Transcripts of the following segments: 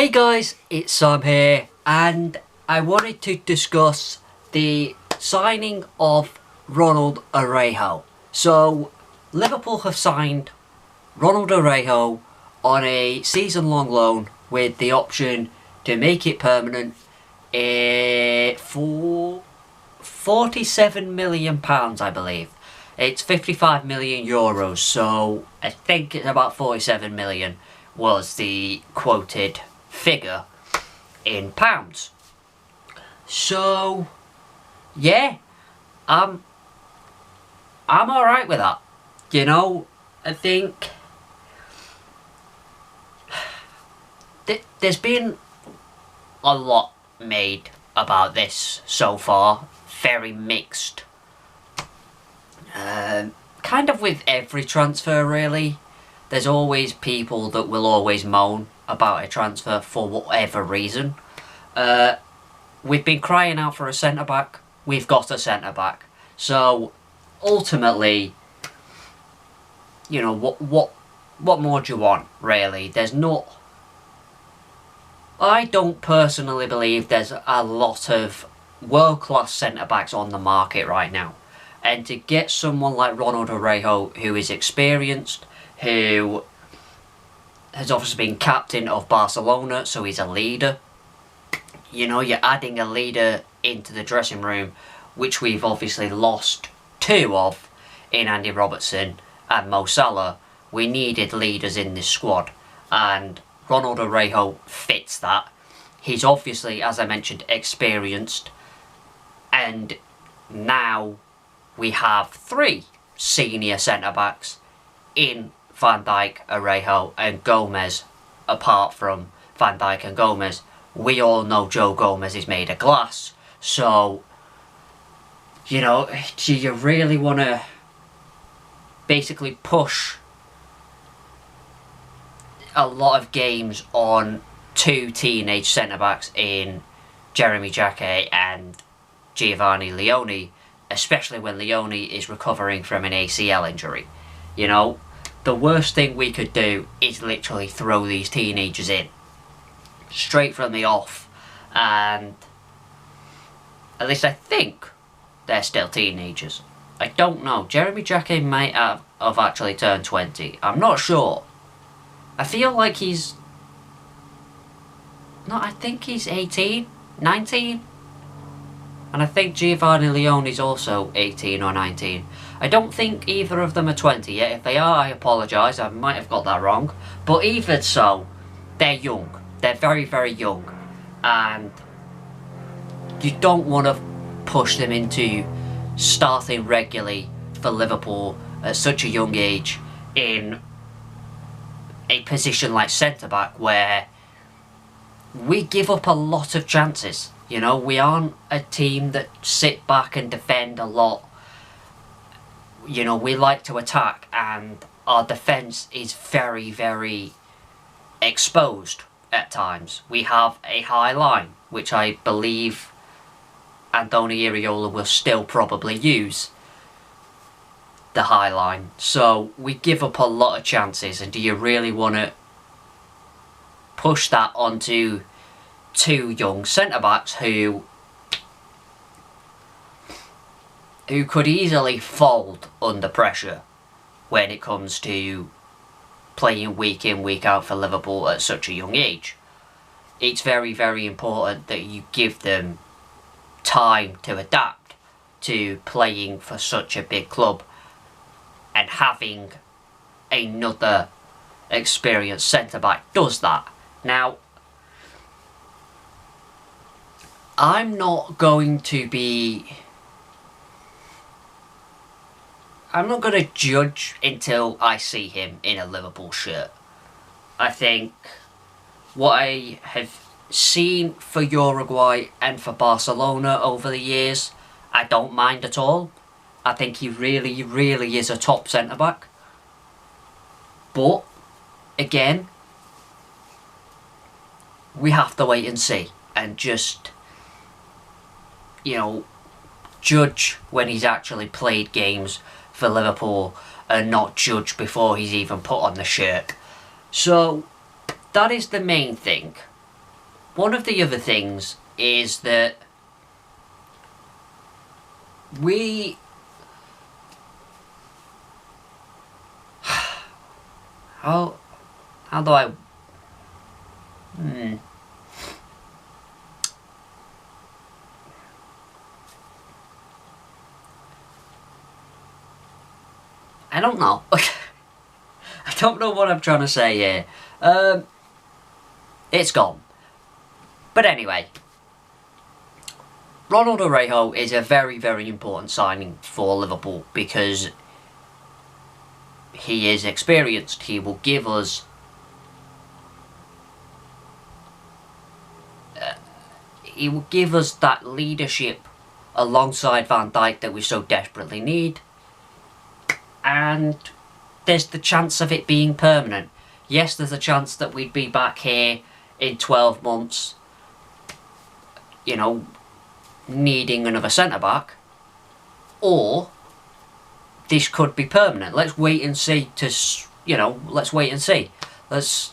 Hey guys, it's Sam here, and I wanted to discuss the signing of Ronald Araújo. So, Liverpool have signed Ronald Araújo on a season-long loan with the option to make it permanent for £47 million, I believe. It's 55 million euros, so I think it's about 47 million was the quoted figure in pounds. So yeah, I'm alright with that. You know, I think there's been a lot made about this so far. Very mixed. Kind of with every transfer, really. There's always people that will always moan about a transfer for whatever reason. We've been crying out for a centre-back. We've got a centre-back. So, ultimately, you know, what more do you want, really? There's not... I don't personally believe there's a lot of world-class centre-backs on the market right now. And to get someone like Ronald Araújo, who is experienced, who has obviously been captain of Barcelona, so he's a leader. You know, you're adding a leader into the dressing room, which we've obviously lost two of in Andy Robertson and Mo Salah. We needed leaders in this squad, and Ronald Araújo fits that. He's obviously, as I mentioned, experienced, and now we have three senior centre-backs in Van Dijk, Araújo and Gomez. Apart from Van Dijk and Gomez, we all know Joe Gomez is made of glass. So, you know, do you really want to basically push a lot of games on two teenage centre-backs in Jeremy Jacquet and Giovanni Leone, especially when Leone is recovering from an ACL injury? You know, the worst thing we could do is literally throw these teenagers in straight from the off, and at least I think they're still teenagers. I don't know. Jeremy Jacquet might have actually turned 20. I'm not sure. I feel like he's... No, I think he's 18, 19. And I think Giovanni Leone's also 18 or 19. I don't think either of them are 20 yet. If they are, I apologise. I might have got that wrong. But even so, they're young. They're very, very young. And you don't want to push them into starting regularly for Liverpool at such a young age in a position like centre-back, where we give up a lot of chances. You know, we aren't a team that sit back and defend a lot. You know, we like to attack, and our defence is very, very exposed at times. We have a high line, which I believe Andoni Iraola will still probably use, the high line. So we give up a lot of chances, and do you really want to push that onto two young centre-backs who could easily fold under pressure when it comes to playing week in, week out for Liverpool at such a young age? It's very, very important that you give them time to adapt to playing for such a big club, and having another experienced centre-back does that. Now, I'm not going to judge until I see him in a Liverpool shirt. I think what I have seen for Uruguay and for Barcelona over the years, I don't mind at all. I think he really, really is a top centre-back. But, again, we have to wait and see, and just, you know, judge when he's actually played games for Liverpool, and not judge before he's even put on the shirt. So that is the main thing. one of the other things is that we... How do I... I don't know. I don't know what I'm trying to say here. It's gone. But anyway, Ronald Araújo is a very, very important signing for Liverpool because he is experienced. He will give us that leadership alongside Van Dijk that we so desperately need. And there's the chance of it being permanent. Yes, there's a chance that we'd be back here in 12 months, you know, needing another centre-back. Or this could be permanent. Let's wait and see let's wait and see. Let's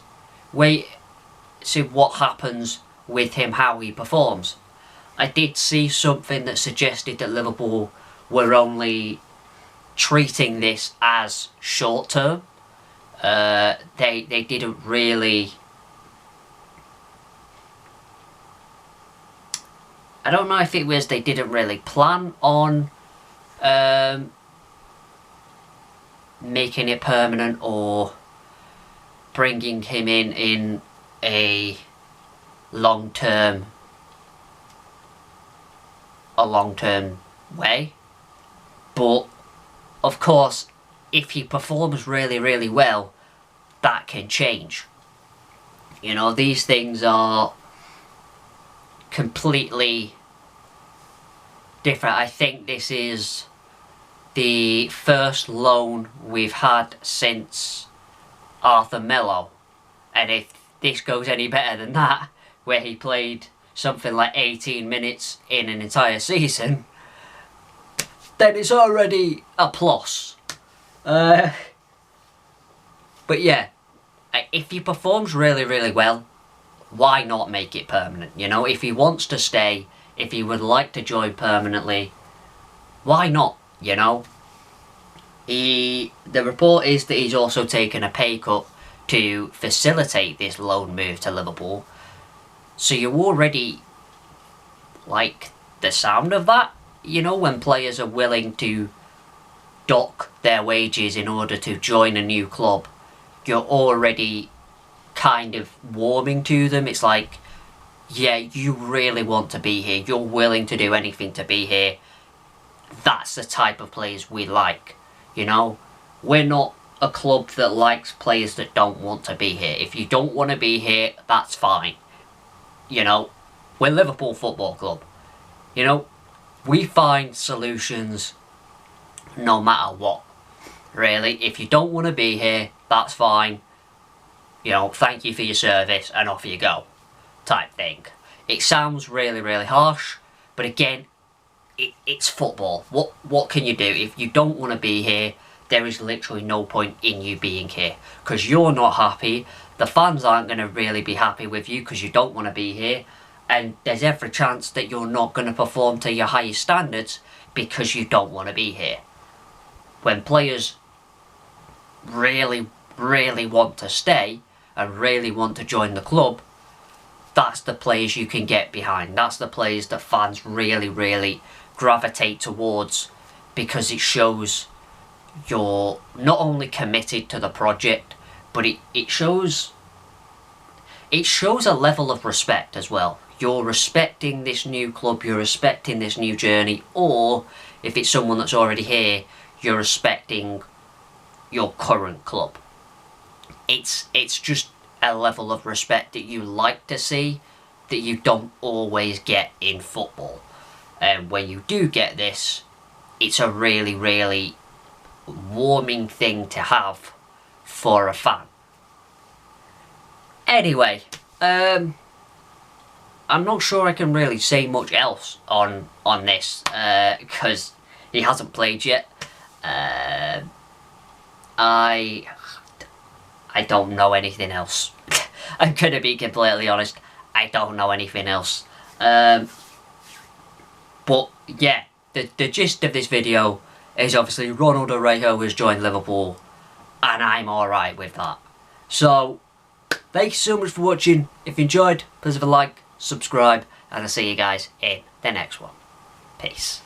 see what happens with him, how he performs. I did see something that suggested that Liverpool were only treating this as short term. They didn't really... I don't know if it was they didn't really plan on making it permanent or bringing him in a long-term way. But of course, if he performs really, really well, that can change. You know, these things are completely different. I think this is the first loan we've had since Arthur Melo. And if this goes any better than that, where he played something like 18 minutes in an entire season, then it's already a plus. But yeah, if he performs really, really well, why not make it permanent? You know, if he wants to stay, if he would like to join permanently, why not? You know, the report is that he's also taken a pay cut to facilitate this loan move to Liverpool. So you already like the sound of that. You know, when players are willing to dock their wages in order to join a new club, you're already kind of warming to them. It's like, yeah, you really want to be here. You're willing to do anything to be here. That's the type of players we like. You know, we're not a club that likes players that don't want to be here. If you don't want to be here, that's fine. You know, we're Liverpool Football Club. You know, we find solutions no matter what. Really, if you don't want to be here, that's fine. You know, thank you for your service and off you go, type thing. It sounds really, really harsh, but again, it's football. What can you do? If you don't want to be here, there is literally no point in you being here, because you're not happy. The fans aren't going to really be happy with you because you don't want to be here, and there's every chance that you're not going to perform to your highest standards because you don't want to be here. When players really, really want to stay and really want to join the club, that's the players you can get behind. That's the players that fans really, really gravitate towards, because it shows you're not only committed to the project, but it shows a level of respect as well. You're respecting this new club, you're respecting this new journey, or if it's someone that's already here, you're respecting your current club. It's just a level of respect that you like to see, that you don't always get in football. And when you do get this, it's a really, really warming thing to have for a fan. Anyway, I'm not sure I can really say much else on this, because he hasn't played yet. I don't know anything else. I'm gonna be completely honest. I don't know anything else. But yeah, the gist of this video is obviously Ronald Araújo has joined Liverpool, and I'm alright with that. So, thank you so much for watching. If you enjoyed, please leave a like, subscribe, and I'll see you guys in the next one. Peace.